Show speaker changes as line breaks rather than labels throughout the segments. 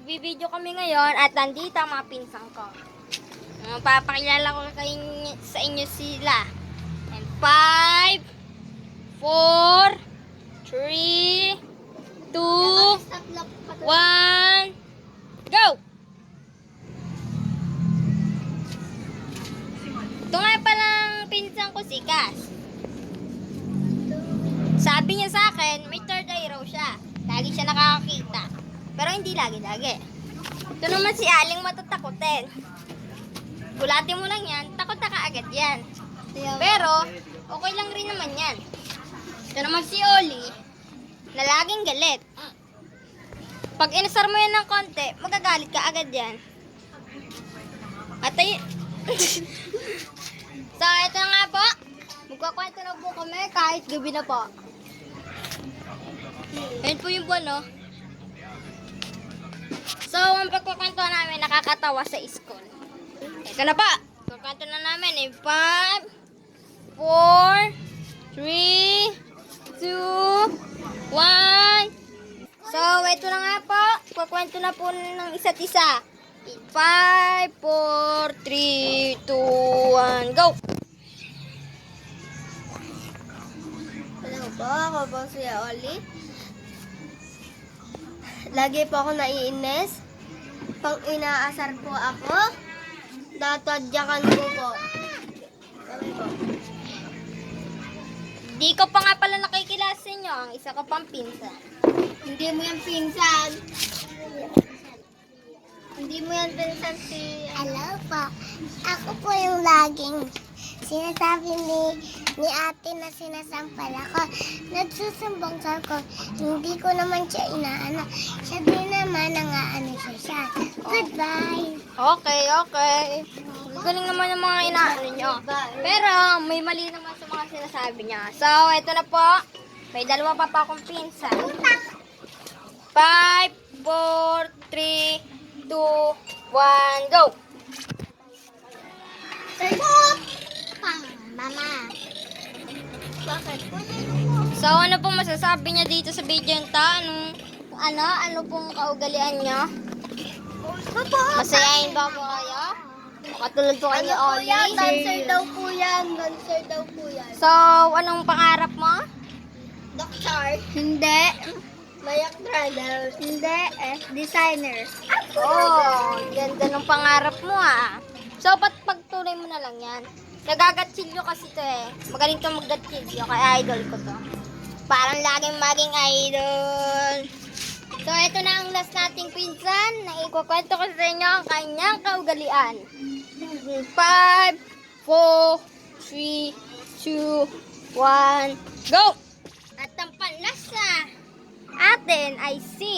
Magbibideo kami ngayon at nandito ang mga pinsang ko. Papakilala ko sa inyo sila. And 5, 4, 3, 2, 1, go! Ito nga palang pinsang ko si Cass. Sabi niya sa akin, may third eye raw siya. Lagi siya nakakakita. Pero hindi lagi-lagi. Ito naman si Aling matatakotin. Gulatin mo lang yan, takot na kaagad yan. Pero, okay lang rin naman yan. Ito naman si Oli, na laging galit. Pag inasar mo yan ng konti, magagalit ka agad yan. At ay... So, ito nga po. Magkakwento na po kami kahit gabi na po. Ayan po yung buwan, no? So, ang pagkakwento namin nakakatawa sa school. Ito na pa. Pagkakwento na namin 5, 4, 3, 2, 1. So, ito na nga po. Pagkakwento na po ng isa't isa. 5, 4, 3, 2, 1, go!
Hello po, ako po si Oli. Lagi po ako naiinis. Pang inaasar po ako, tatadyakan ko po. Kami po.
Di ko pa nga pala nakikilala sa inyo. Ang isa ko pang pinsan.
Hindi mo yan pinsan. Hindi mo yan pinsan si...
Hello po. Ako po yung laging sinasabi ni ate na sinasampal ako. Nagsusumbong sa ko. Hindi ko naman siya inaana. Siya din naman nangaano siya. Goodbye.
Okay. Galing naman yung mga inaano nyo. Pero, may mali naman sa mga sinasabi niya. So, eto na po. May dalawa pa akong pinsan. 5, 4, 3, 2, 1, go!
Mama.
Bakit?
So, ano pong masasabi niya dito sa video nito? Ano pong kaugalian niyo? Masayahin ba po kayo? Katulad po kayo ni
Ano po
Oli?
yan? Dancer daw po yan. Dancer daw po yan.
So, anong pangarap mo?
Doctor.
Hindi.
Mayak brother.
Hindi. Designer. Oh, ganda ng pangarap mo ah. So, pagtuloy mo na lang yan. Nagagatsilyo kasi to eh. Magaling to maggatsilyo. Kaya idol ko to. Parang laging maging idol. So, ito na ang last nating pinsan na ikukwento ko sa inyo ang kanyang kaugalian. 5, 4, 3, 2, 1, go! At ang panlasa atin ay si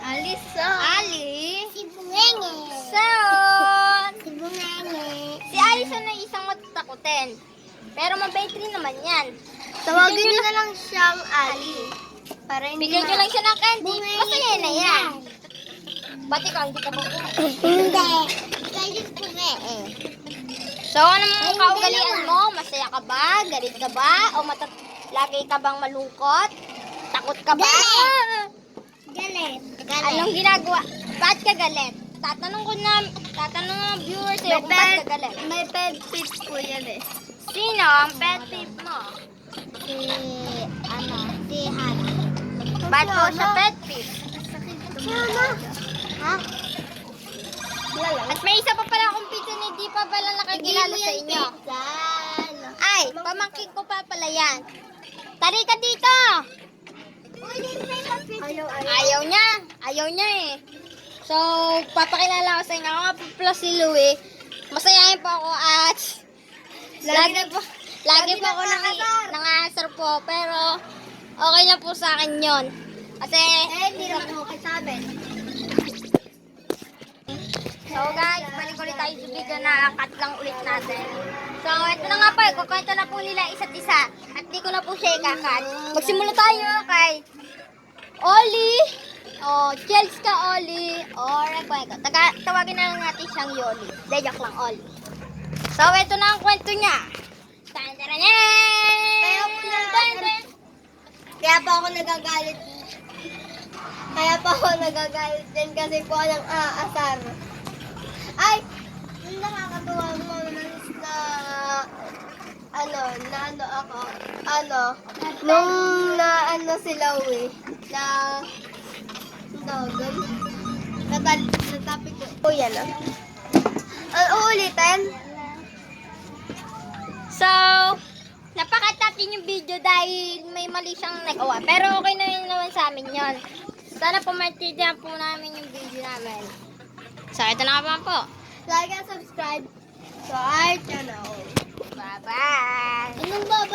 Ali.
Si Bungenge.
Son.
Si Bungenge.
Si Alison ay isang matatakutin. Pero mabait rin naman yan.
Tawagin niyo na lang siyang Ali. Para hindi
Bigyan ko lang siya ng candy. Masaya na yan. Ba't ikaw hindi ka ba
Hindi. Kaya Bungenge.
So, anong kaugalian mo? Masaya ka ba? Galit ka ba? O lagi ka bang malungkot? Takot ka ba?
Galit.
Anong ginagawa? Ba't ka galit? Tatanong ng viewers sa'yo kung ba't ka galit.
May pet peeve po yan eh.
Sino ang pet peeve mo?
Si Hana.
Ba't po siya pet peeve?
Ha?
At may isa pa pala akong pizza na hindi pa pala nakikilala sa inyo. Ay, pamangkin ko pa pala yan. Tari ka dito! Ayaw niya eh. So, papakilala ko sa inyo. Ako nga po pala si Louie. Masayahin po ako at lagi po ako nangasar po. Pero, okay lang po sa akin yon. Kasi,
Hindi naman okay sa amin.
so guys, balik ulit tayo sa video na cut lang ulit natin. So, ito na nga po, kukwento na po nila isa't isa. At di ko na po siya ikakat. Magsimula tayo kay Oli. O, Chels ka Oli. O, rekwento. Tawagin na lang natin siyang Yoli. Joke lang, Oli. So, ito na ang kwento niya.
Kaya po ako nagagalit. Kaya pa ako nagagalit din kasi po ng aasar. Ay, yung nakakatuwa mo na nung sila natapik ko. O yan o. Ang uulitin?
So, napakat natin yung video dahil may mali siyang nagawa. Pero okay na yun naman sa amin yun. Sana pumartidihan po namin yung video namin. So, ito na nga pa po.
Like and subscribe to our channel.
Bye-bye!
Anong babay?